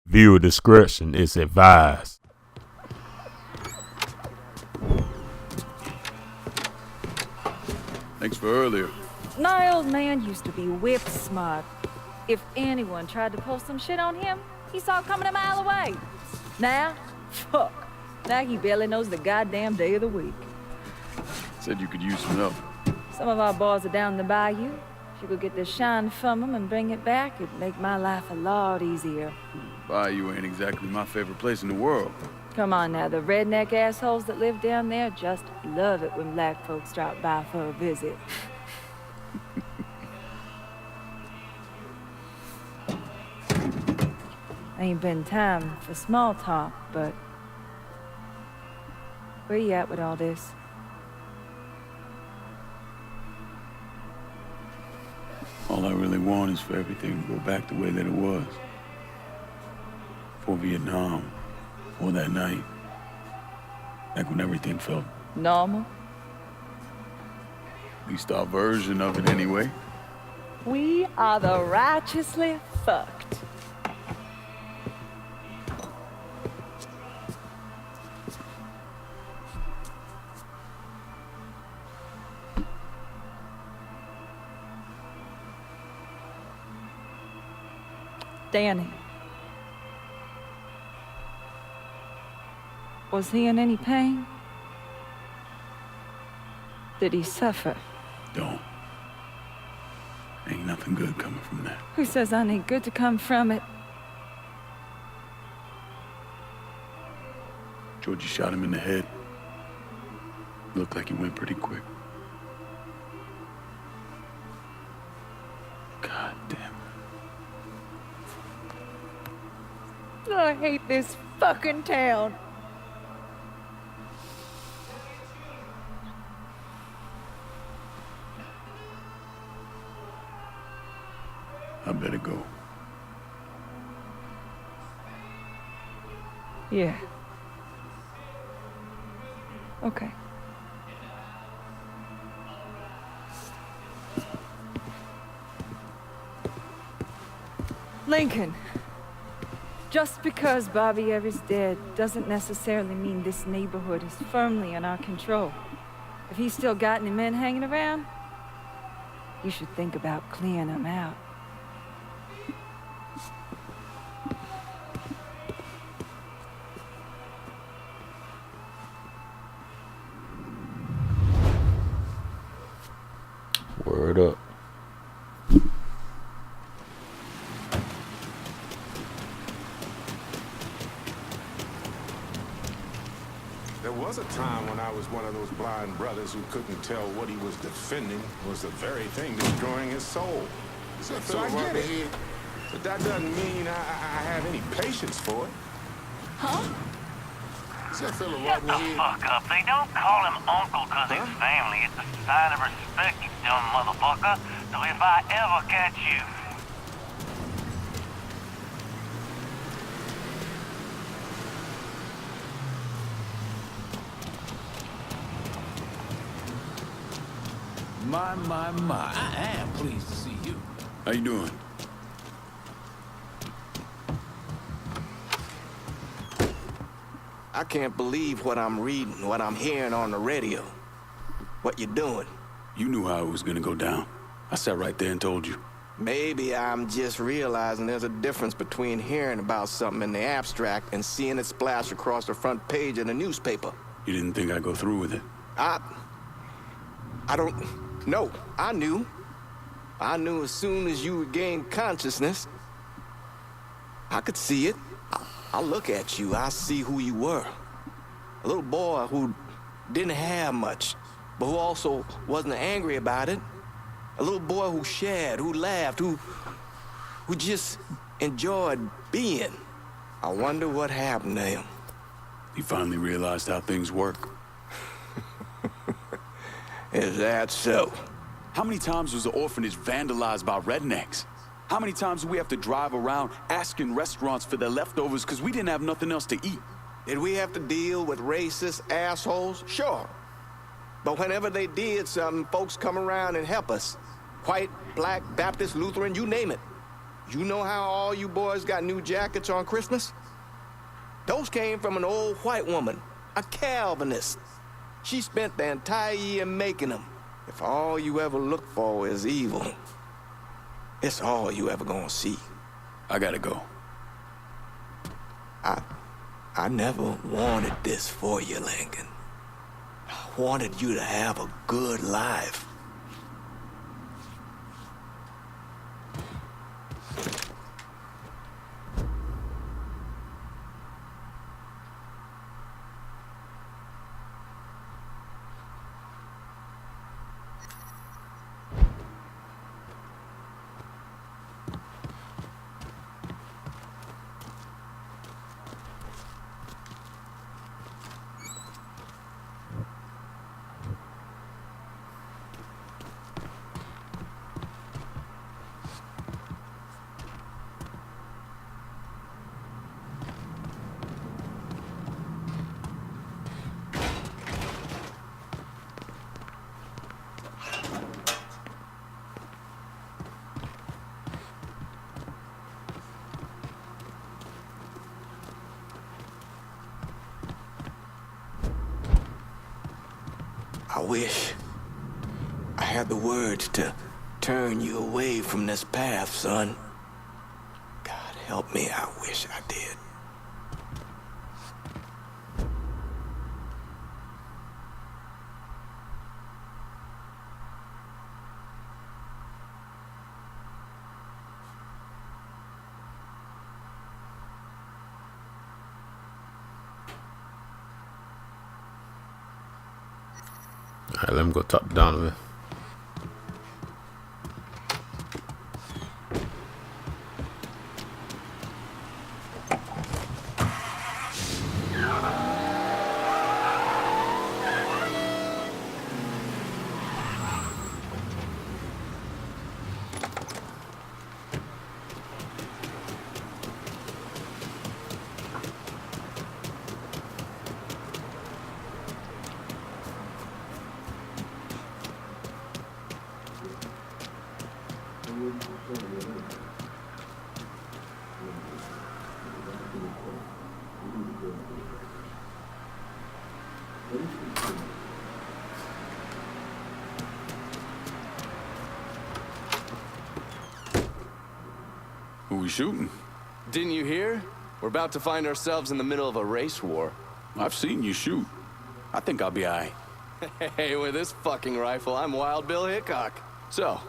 Viewer discretion is advised. Thanks for earlier. My old man used to be whip smart. If anyone tried to pull some shit on him, he saw it coming a mile away. Now, fuck. Now he barely knows the goddamn day of the week. Said you could use some help. Some of our boys are down the bayou. If you could get the shine from them and bring it back, it'd make my life a lot easier. Bayou ain't exactly my favorite place in the world. Come on now, the redneck assholes that live down there just love it when black folks drop by for a visit. Ain't been time for small talk, but where you at with all this? All I really want is for everything to go back the way that it was. For Vietnam, for that night. Back when everything felt... Normal? At least our version of it anyway. We are the righteously fucked. Danny. Was he in any pain? Did he suffer? Don't. Ain't nothing good coming from that. Who says I need good to come from it? Georgie shot him in the head. Looked like he went pretty quick. God damn. I hate this fucking town. I better go. Yeah. Okay. Lincoln. Just because Bobby Ever's dead doesn't necessarily mean this neighborhood is firmly in our control. If he's still got any men hanging around, you should think about clearing them out. Word up. There was a time when I was one of those blind brothers who couldn't tell what he was defending was the very thing destroying his soul. So I get it. But that doesn't mean I have any patience for it. Huh? Shut the fuck up. They don't call him uncle because he's family. It's a sign of respect, you dumb motherfucker. So if I ever catch you... My. I am pleased to see you. How you doing? I can't believe what I'm reading, what I'm hearing on the radio. What you doing? You knew how it was gonna go down. I sat right there and told you. Maybe I'm just realizing there's a difference between hearing about something in the abstract and seeing it splash across the front page of the newspaper. You didn't think I'd go through with it? I don't... No, I knew. I knew as soon as you regained consciousness. I could see it. I look at you, I see who you were. A little boy who didn't have much, but who also wasn't angry about it. A little boy who shared, who laughed, who just enjoyed being. I wonder what happened to him. He finally realized how things work. Is that so? How many times was the orphanage vandalized by rednecks? How many times do we have to drive around asking restaurants for their leftovers because we didn't have nothing else to eat? Did we have to deal with racist assholes? Sure. But whenever they did something, folks come around and help us. White, black, Baptist, Lutheran, you name it. You know how all you boys got new jackets on Christmas? Those came from an old white woman, a Calvinist. She spent the entire year making them. If all you ever look for is evil, it's all you ever gonna see. I gotta go. I never wanted this for you, Lincoln. I wanted you to have a good life. I wish I had the words to turn you away from this path, son. God help me, I wish I did. Alright, let me go talk to Donovan. Who we shooting? Didn't you hear? We're about to find ourselves in the middle of a race war. I've seen you shoot. I think I'll be alright. Hey, with this fucking rifle, I'm Wild Bill Hickok. So,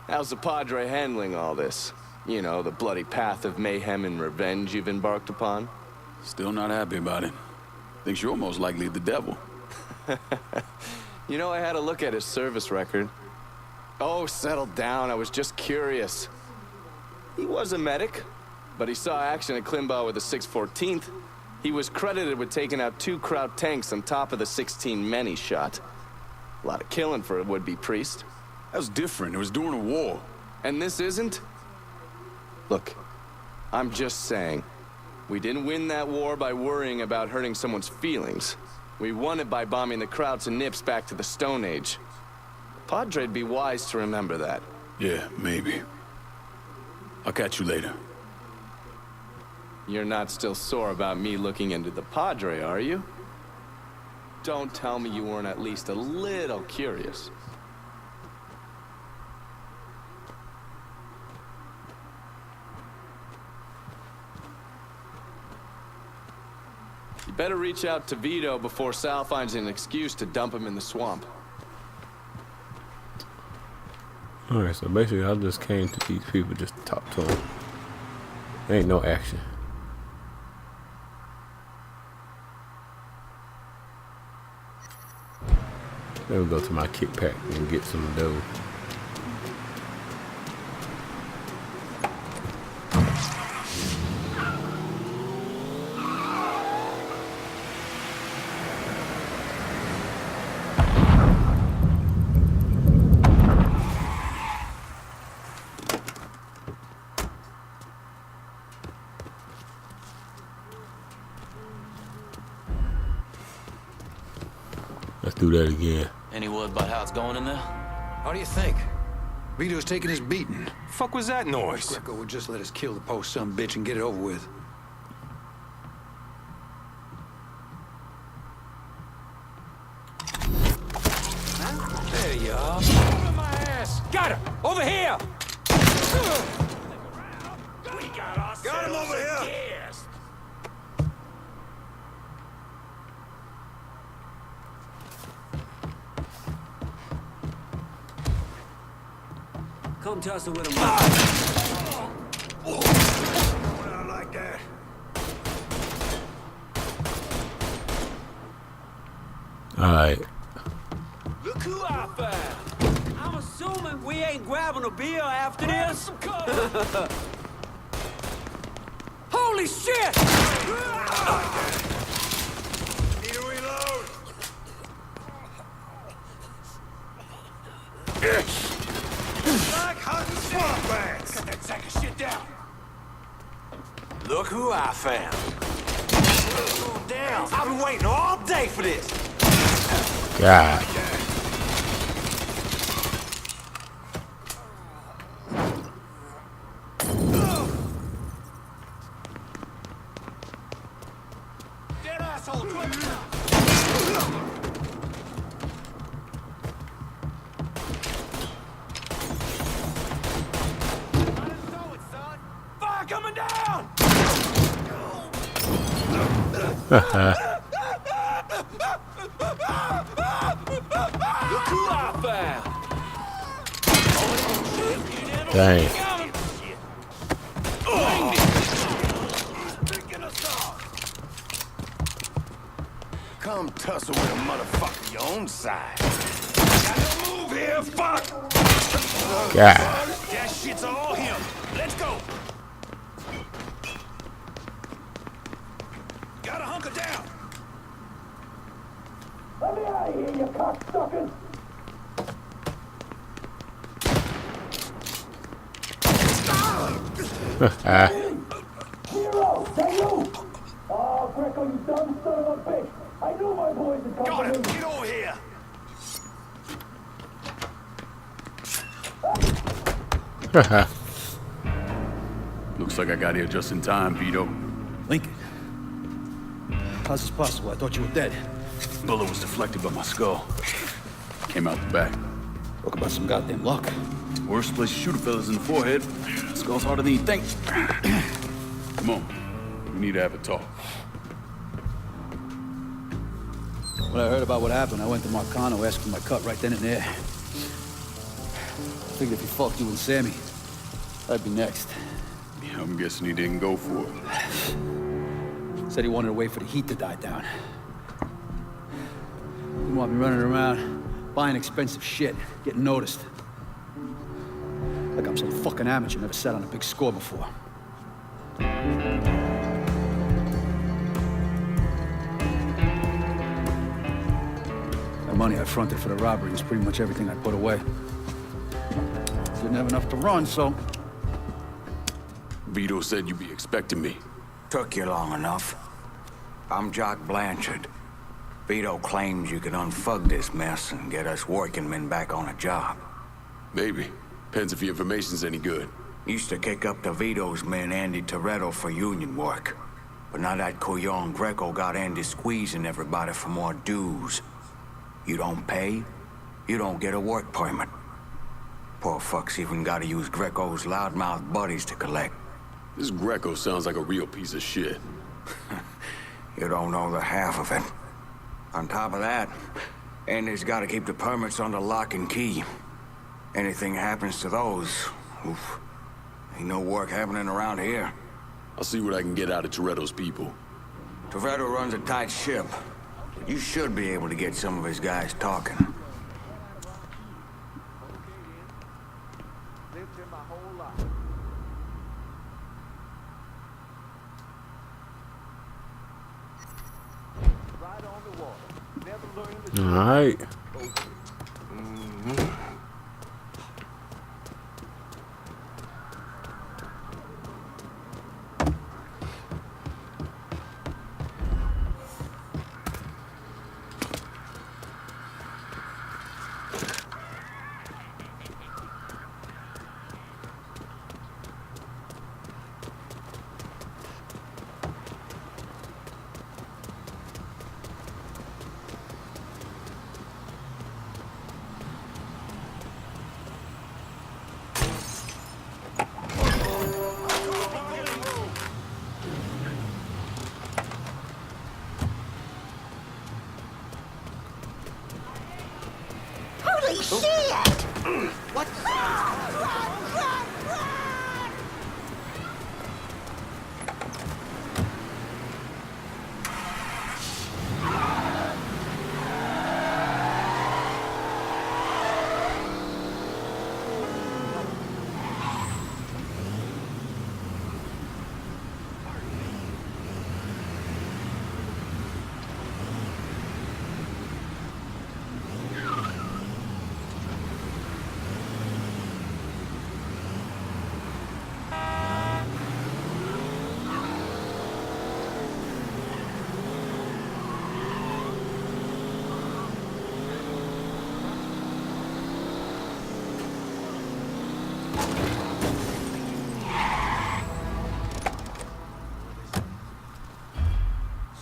how's the Padre handling all this? You know, the bloody path of mayhem and revenge you've embarked upon? Still not happy about it. Thinks you're most likely the devil. You know, I had a look at his service record. Oh, settle down, I was just curious. He was a medic, but he saw action at Klimbaugh with the 614th. He was credited with taking out 2 Kraut tanks on top of the 16 men he shot. A lot of killing for a would-be priest. That was different. It was during a war. And this isn't? Look, I'm just saying, we didn't win that war by worrying about hurting someone's feelings. We won it by bombing the Krauts and Nips back to the Stone Age. Padre'd be wise to remember that. Yeah, maybe. I'll catch you later. You're not still sore about me looking into the Padre, are you? Don't tell me you weren't at least a little curious. You better reach out to Vito before Sal finds an excuse to dump him in the swamp. Alright, so basically I just came to these people just to talk to them. There ain't no action. Let me go to my kickback and get some dough. Let's do that again. Any word about how it's going in there? How do you think? Vito's taking his beating. Fuck was that noise? Greco would just let us kill the post some bitch and get it over with. There you are. Over my ass! Got him! Over here! Got him over here! Come tussle with him. Not like that. Alright. Look who I found. I'm assuming we ain't grabbing a beer after this. Holy shit! Need to reload. Like hunting swamp rats. Cut that sack of shit down. Look who I found. Damn, I've been waiting all day for this. God. Dead asshole. Fire coming down! Look who I found. Dang. Come tussle with a motherfucker your own side. Got no move here, fuck! God. That shit's all him. Let's go. Gotta hunker down. Let me out of here, you cocksuckers! Hero, say you! Oh, Greco, you dumb son of a bitch! I knew my boys would come Got to him. me! Get over here. Looks like I got here just in time, Vito. Lincoln. How's this possible? I thought you were dead. Bullet was deflected by my skull. Came out the back. Talk about some goddamn luck. Worst place to shoot a fella's in the forehead. Skull's harder than you think. Come on. We need to have a talk. When I heard about what happened, I went to Marcano, asked for my cut right then and there. Figured if he fucked you and Sammy, I'd be next. Yeah, I'm guessing he didn't go for it. Said he wanted to wait for the heat to die down. Didn't want me running around, buying expensive shit, getting noticed. Like I'm some fucking amateur, never sat on a big score before. The money I fronted for the robbery was pretty much everything I put away. Didn't have enough to run, so... Vito said you'd be expecting me. Took you long enough. I'm Jock Blanchard. Vito claims you can unfug this mess and get us working men back on a job. Maybe. Depends if the information's any good. Used to kick up to Vito's men Andy Toretto for union work. But now that Couillon Greco got Andy squeezing everybody for more dues. You don't pay, you don't get a work permit. Poor fucks even gotta use Greco's loudmouth buddies to collect. This Greco sounds like a real piece of shit. You don't know the half of it. On top of that, Andy's gotta keep the permits under lock and key. Anything happens to those, oof, ain't no work happening around here. I'll see what I can get out of Toretto's people. Toretto runs a tight ship. You should be able to get some of his guys talking. All right. Shit! What?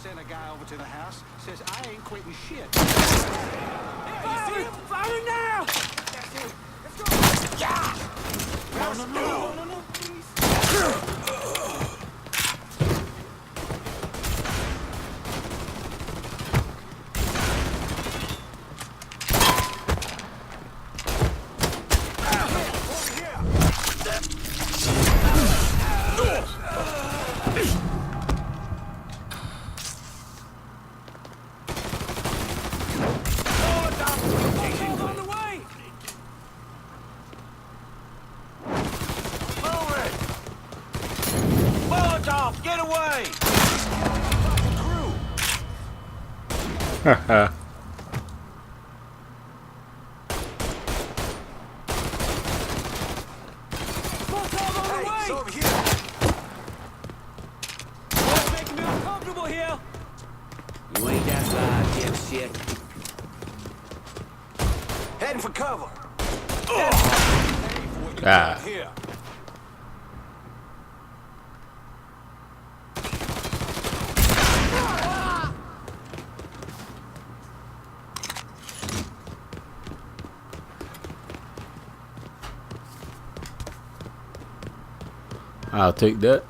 Sent a guy over to the house, says I ain't quitting shit. Fire! Fire now! That's it. Let's go! Yeah! No, please. Get away! Haha. Hey, over here! You're making me uncomfortable here! You ain't that loud, dipshit. Heading for cover. Ah. Here. I'll take that.